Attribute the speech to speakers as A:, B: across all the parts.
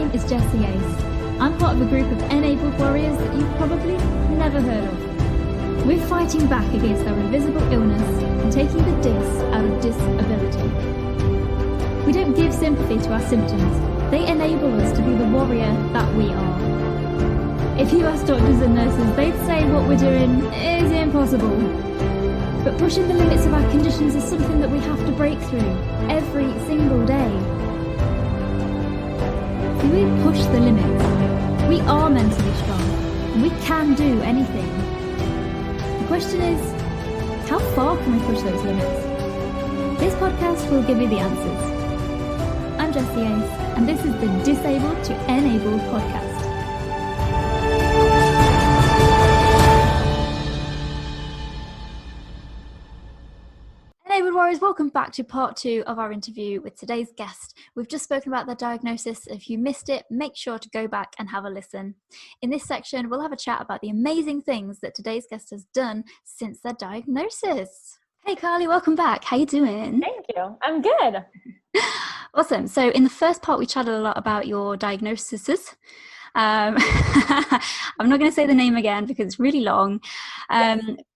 A: name is Jessie Ace. I'm part of a group of ENabled Warriors that you've probably never heard of. We're fighting back against our invisible illness and taking the dis out of disability. We don't give sympathy to our symptoms. They enable us to be the warrior that we are. If you ask doctors and nurses, they'd say what we're doing is impossible. But pushing the limits of our conditions is something that we have to break through every single day. If we push the limits, we are mentally strong and we can do anything. The question is, how far can we push those limits? This podcast will give you the answers. I'm Jessie Ace, and this is the Disabled to Enabled podcast. Enabled Warriors, welcome back to part 2 of our interview with today's guest. We've just spoken about their diagnosis. If you missed it, make sure to go back and have a listen. In this section, we'll have a chat about the amazing things that today's guest has done since their diagnosis. Hey Carly, welcome back. How you doing?
B: Thank you. I'm good.
A: Awesome. So in the first part, we chatted a lot about your diagnoses. I'm not going to say the name again because it's really long.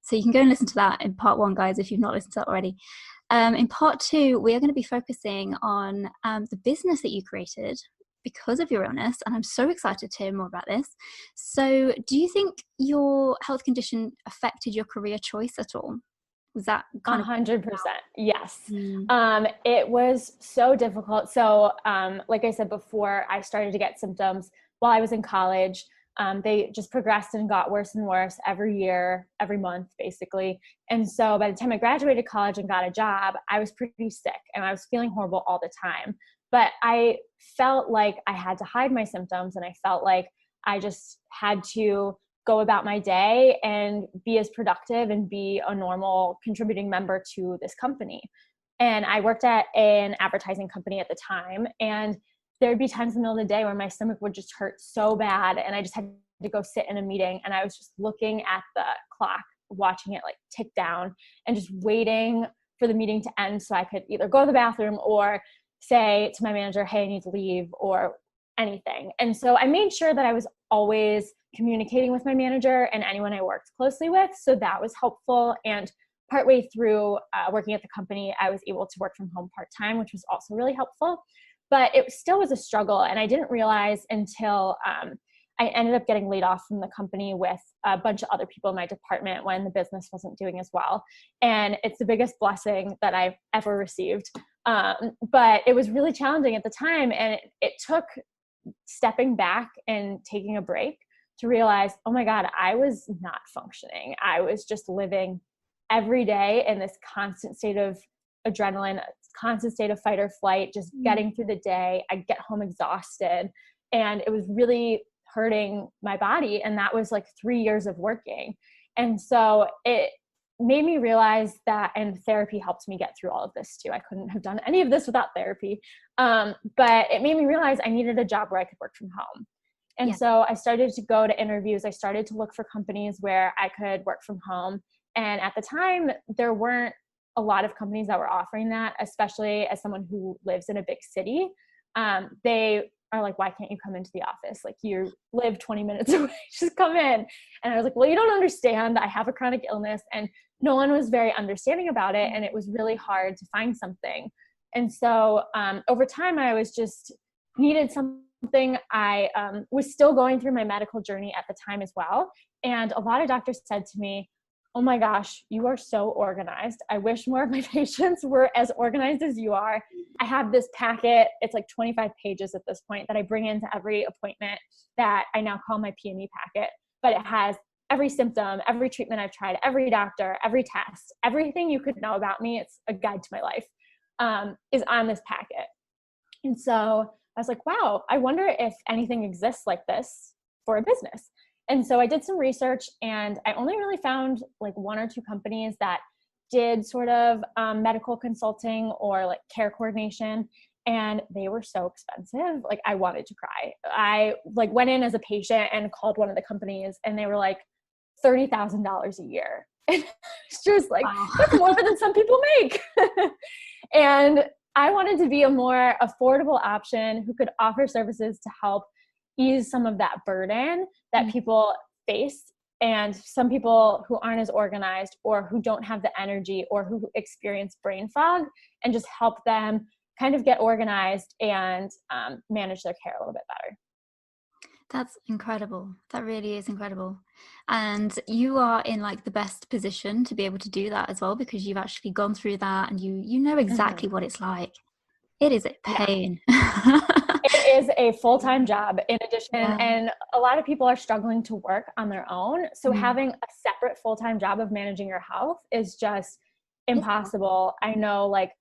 A: So you can go and listen to that in part 1, guys, if you've not listened to that already. In part 2, we are going to be focusing on the business that you created because of your illness, and I'm so excited to hear more about this. So do you think your health condition affected your career choice at all? Was that kind
B: 100%? Yes. It was so difficult. So like I said before, I started to get symptoms while I was in college. They just progressed and got worse and worse every year, every month, basically. And so by the time I graduated college and got a job, I was pretty sick and I was feeling horrible all the time. But I felt like I had to hide my symptoms, and I felt like I just had to go about my day and be as productive and be a normal contributing member to this company. And I worked at an advertising company at the time, and there'd be times in the middle of the day where my stomach would just hurt so bad, and I just had to go sit in a meeting, and I was just looking at the clock, watching it like tick down and just waiting for the meeting to end so I could either go to the bathroom or say to my manager, hey, I need to leave, or anything. And so I made sure that I was always communicating with my manager and anyone I worked closely with. So that was helpful. And partway through working at the company, I was able to work from home part-time, which was also really helpful. But it still was a struggle. And I didn't realize until I ended up getting laid off from the company with a bunch of other people in my department when the business wasn't doing as well. And it's the biggest blessing that I've ever received. But it was really challenging at the time. And it took stepping back and taking a break to realize, oh my God, I was not functioning. I was just living every day in this constant state of adrenaline, constant state of fight or flight, just getting through the day. I'd get home exhausted, and it was really hurting my body. And that was like 3 years of working. And so it made me realize that, and therapy helped me get through all of this too. I couldn't have done any of this without therapy. But it made me realize I needed a job where I could work from home. And so I started to go to interviews. I started to look for companies where I could work from home. And at the time, there weren't a lot of companies that were offering that, especially as someone who lives in a big city. They are like, why can't you come into the office? Like, you live 20 minutes away, just come in. And I was like, well, you don't understand. I have a chronic illness. And no one was very understanding about it. And it was really hard to find something. And so over time, I was just needed something. I was still going through my medical journey at the time as well. And a lot of doctors said to me, oh my gosh, you are so organized. I wish more of my patients were as organized as you are. I have this packet. It's like 25 pages at this point that I bring into every appointment that I now call my Peony packet. But it has every symptom, every treatment I've tried, every doctor, every test, everything you could know about me. It's a guide to my life, is on this packet. And so I was like, wow, I wonder if anything exists like this for a business. And so I did some research, and I only really found like 1 or 2 companies that did sort of medical consulting or like care coordination. And they were so expensive. Like, I wanted to cry. I like went in as a patient and called one of the companies, and they were like $30,000 a year. And it's just like, wow, that's more than some people make. And I wanted to be a more affordable option who could offer services to help ease some of that burden that people face. And some people who aren't as organized or who don't have the energy or who experience brain fog, and just help them kind of get organized and manage their care a little bit better.
C: That's incredible. That really is incredible. And you are in like the best position to be able to do that as well, because you've actually gone through that and you know exactly what it's like. It is a pain.
B: Yeah. It is a full-time job in addition, and a lot of people are struggling to work on their own. So having a separate full-time job of managing your health is just impossible. I know, like,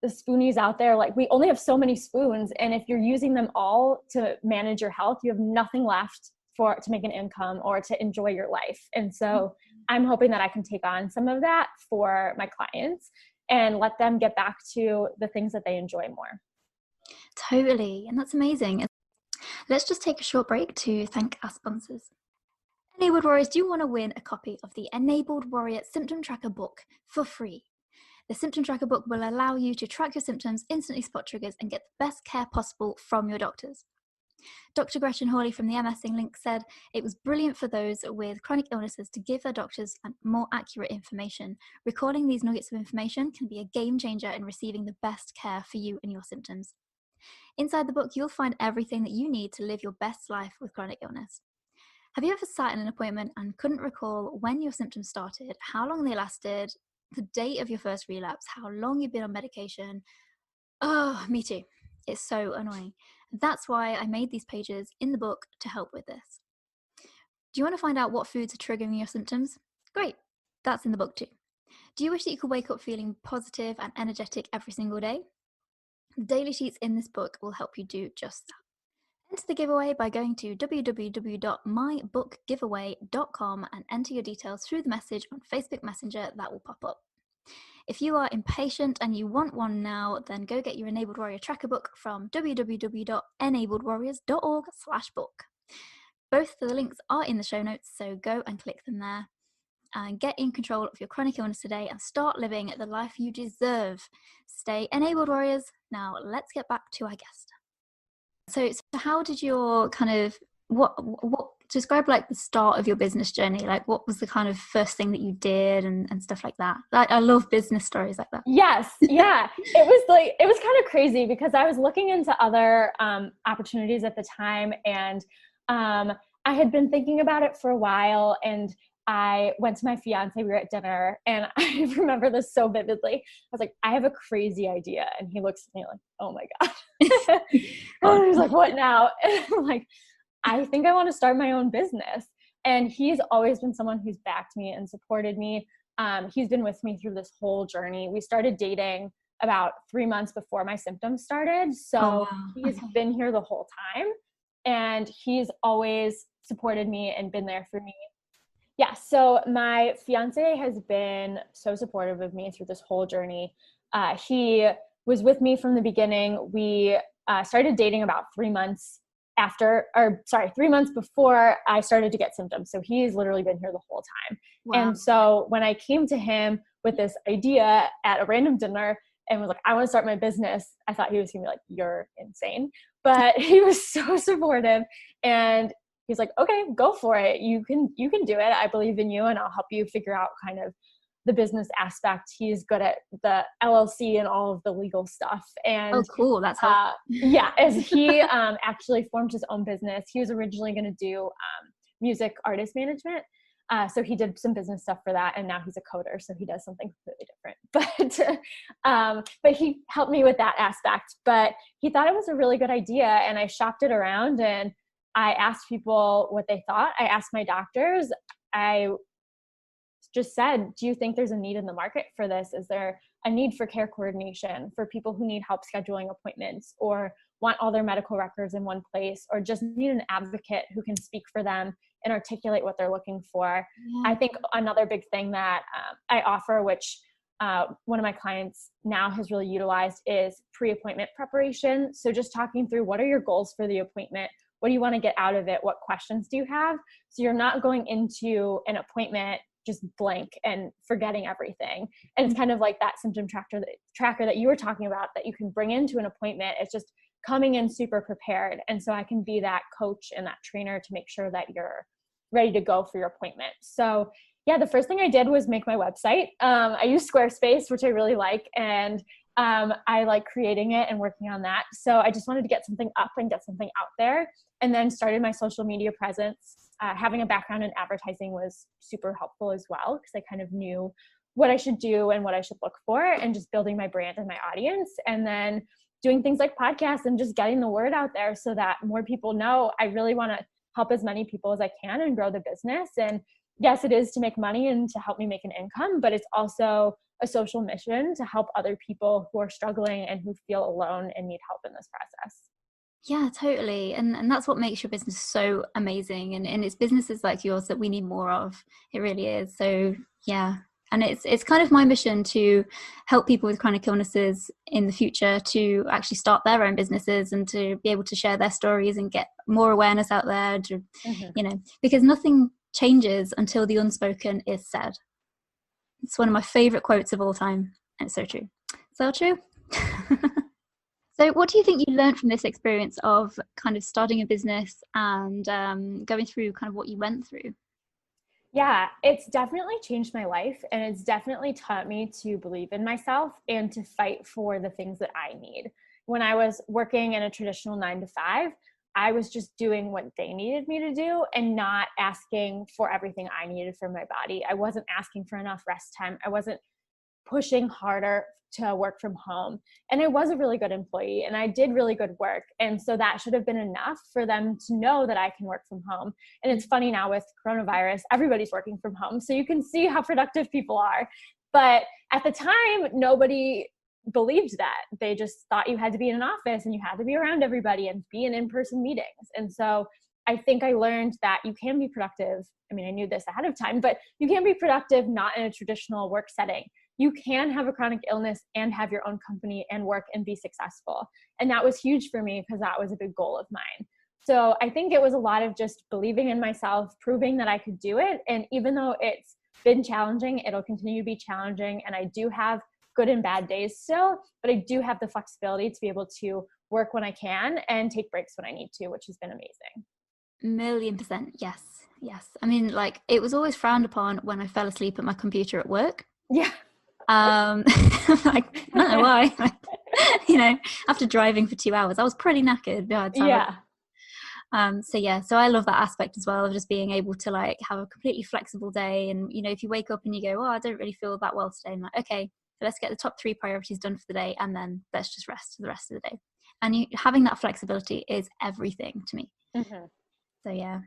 B: the spoonies out there, like, we only have so many spoons, and if you're using them all to manage your health, you have nothing left to make an income or to enjoy your life. And so I'm hoping that I can take on some of that for my clients and let them get back to the things that they enjoy more.
C: Totally. And that's amazing. Let's just take a short break to thank our sponsors. Enabled Warriors, do you want to win a copy of the Enabled Warrior Symptom Tracker book for free? The Symptom Tracker book will allow you to track your symptoms, instantly spot triggers, and get the best care possible from your doctors. Dr. Gretchen Hawley from the MS Link said it was brilliant for those with chronic illnesses to give their doctors more accurate information. Recalling these nuggets of information can be a game changer in receiving the best care for you and your symptoms. Inside the book, you'll find everything that you need to live your best life with chronic illness. Have you ever sat in an appointment and couldn't recall when your symptoms started, how long they lasted, the date of your first relapse, how long you've been on medication? Oh, me too. It's so annoying. That's why I made these pages in the book to help with this. Do you want to find out what foods are triggering your symptoms? Great. That's in the book too. Do you wish that you could wake up feeling positive and energetic every single day? The daily sheets in this book will help you do just that. Enter the giveaway by going to www.mybookgiveaway.com and enter your details through the message on Facebook Messenger that will pop up. If you are impatient and you want one now, then go get your Enabled Warrior Tracker book from www.enabledwarriors.org/book. Both of the links are in the show notes, so go and click them there. And get in control of your chronic illness today and start living the life you deserve. Stay enabled, warriors. Now let's get back to our guest. So how did your kind of, what describe like the start of your business journey? Like, what was the kind of first thing that you did and stuff like that? Like, I love business stories like that.
B: Yes. Yeah. It was kind of crazy because I was looking into other opportunities at the time, and I had been thinking about it for a while, and I went to my fiance, we were at dinner, and I remember this so vividly. I was like, I have a crazy idea. And he looks at me like, oh my God. And he's like, what now? And I'm like, I think I want to start my own business. And he's always been someone who's backed me and supported me. He's been with me through this whole journey. We started dating about 3 months before my symptoms started. So he's been here the whole time, and he's always supported me and been there for me. Yeah, so my fiance has been so supportive of me through this whole journey. He was with me from the beginning. We started dating about 3 months 3 months before I started to get symptoms. So he's literally been here the whole time. Wow. And so when I came to him with this idea at a random dinner and was like, I want to start my business, I thought he was going to be like, you're insane. But he was so supportive, and he's like, okay, go for it. You can do it. I believe in you, and I'll help you figure out kind of the business aspect. He's good at the LLC and all of the legal stuff. And
C: oh, cool. That's how.
B: Yeah, as he actually formed his own business. He was originally going to do music artist management. So he did some business stuff for that, and now he's a coder, so he does something completely different. But he helped me with that aspect. But he thought it was a really good idea, and I shopped it around, and I asked people what they thought. I asked my doctors. I just said, do you think there's a need in the market for this? Is there a need for care coordination for people who need help scheduling appointments, or want all their medical records in one place, or just need an advocate who can speak for them and articulate what they're looking for? Yeah. I think another big thing that I offer, which one of my clients now has really utilized, is pre-appointment preparation. So just talking through, what are your goals for the appointment? What do you want to get out of it? What questions do you have? So you're not going into an appointment just blank and forgetting everything. And it's kind of like that symptom tracker that you were talking about that you can bring into an appointment. It's just coming in super prepared. And so I can be that coach and that trainer to make sure that you're ready to go for your appointment. So yeah, the first thing I did was make my website. I use Squarespace, which I really like. And I like creating it and working on that. So I just wanted to get something up and get something out there, and then started my social media presence. Having a background in advertising was super helpful as well, because I kind of knew what I should do and what I should look for, and just building my brand and my audience. And then doing things like podcasts and just getting the word out there so that more people know. I really want to help as many people as I can and grow the business. And yes, it is to make money and to help me make an income, but it's also a social mission to help other people who are struggling and who feel alone and need help in this process.
C: Yeah, totally. And that's what makes your business so amazing. And it's businesses like yours that we need more of. It really is. So yeah. And it's kind of my mission to help people with chronic illnesses in the future to actually start their own businesses and to be able to share their stories and get more awareness out there to, because nothing changes until the unspoken is said. It's one of my favorite quotes of all time. And it's so true. So true. So what do you think you learned from this experience of kind of starting a business and going through kind of what you went through?
B: Yeah, it's definitely changed my life, and it's definitely taught me to believe in myself and to fight for the things that I need. When I was working in a traditional 9-to-5, I was just doing what they needed me to do and not asking for everything I needed for my body. I wasn't asking for enough rest time. I wasn't pushing harder to work from home. And I was a really good employee and I did really good work. And so that should have been enough for them to know that I can work from home. And it's funny now with coronavirus, everybody's working from home. So you can see how productive people are. But at the time, nobody believed that. They just thought you had to be in an office and you had to be around everybody and be in in-person meetings. And so I think I learned that you can be productive. I mean, I knew this ahead of time, but you can be productive not in a traditional work setting. You can have a chronic illness and have your own company and work and be successful. And that was huge for me because that was a big goal of mine. So I think it was a lot of just believing in myself, proving that I could do it. And even though it's been challenging, it'll continue to be challenging. And I do have good and bad days still, but I do have the flexibility to be able to work when I can and take breaks when I need to, which has been amazing.
C: 1,000,000%. Yes. Yes. I mean, like, it was always frowned upon when I fell asleep at my computer at work.
B: Yeah.
C: Like, I don't know why. After driving for 2 hours, I was pretty knackered.
B: Yeah.
C: So I love that aspect as well of just being able to like have a completely flexible day. And, if you wake up and you go, oh, I don't really feel that well today. I'm like, okay, so let's get the top 3 priorities done for the day. And then let's just rest for the rest of the day. And having that flexibility is everything to me.
B: Mm-hmm.
C: So yeah.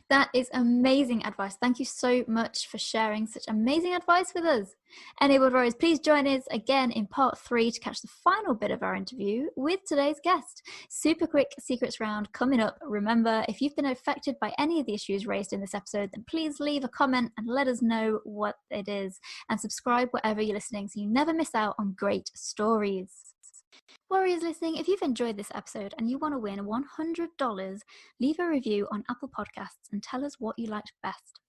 C: That is amazing advice. Thank you so much for sharing such amazing advice with us. ENabled Warriors, please join us again in part 3 to catch the final bit of our interview with today's guest. Super quick secrets round coming up. Remember, if you've been affected by any of the issues raised in this episode, then please leave a comment and let us know what it is. And subscribe wherever you're listening so you never miss out on great stories. Warriors listening, if you've enjoyed this episode and you want to win $100, leave a review on Apple Podcasts and tell us what you liked best.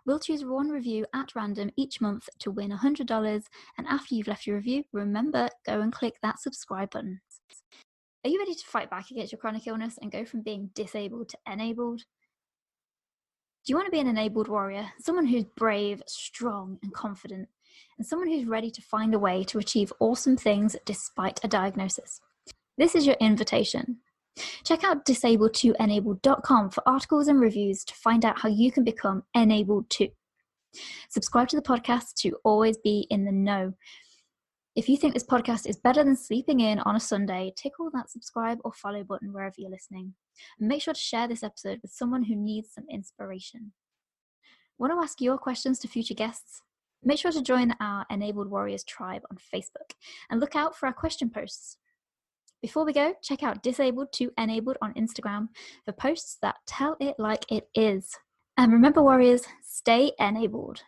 C: We'll choose one review at random each month to win $100, and after you've left your review, remember, go and click that subscribe button. Are you ready to fight back against your chronic illness and go from being disabled to enabled? Do you want to be an enabled warrior, someone who's brave, strong, and confident, and someone who's ready to find a way to achieve awesome things despite a diagnosis? This is your invitation. Check out disabled2enabled.com for articles and reviews to find out how you can become enabled too. Subscribe to the podcast to always be in the know. If you think this podcast is better than sleeping in on a Sunday, tickle that subscribe or follow button wherever you're listening. And make sure to share this episode with someone who needs some inspiration. Want to ask your questions to future guests? Make sure to join our ENabled Warriors tribe on Facebook and look out for our question posts. Before we go, check out Disabled2Enabled on Instagram for posts that tell it like it is. And remember, warriors, stay enabled.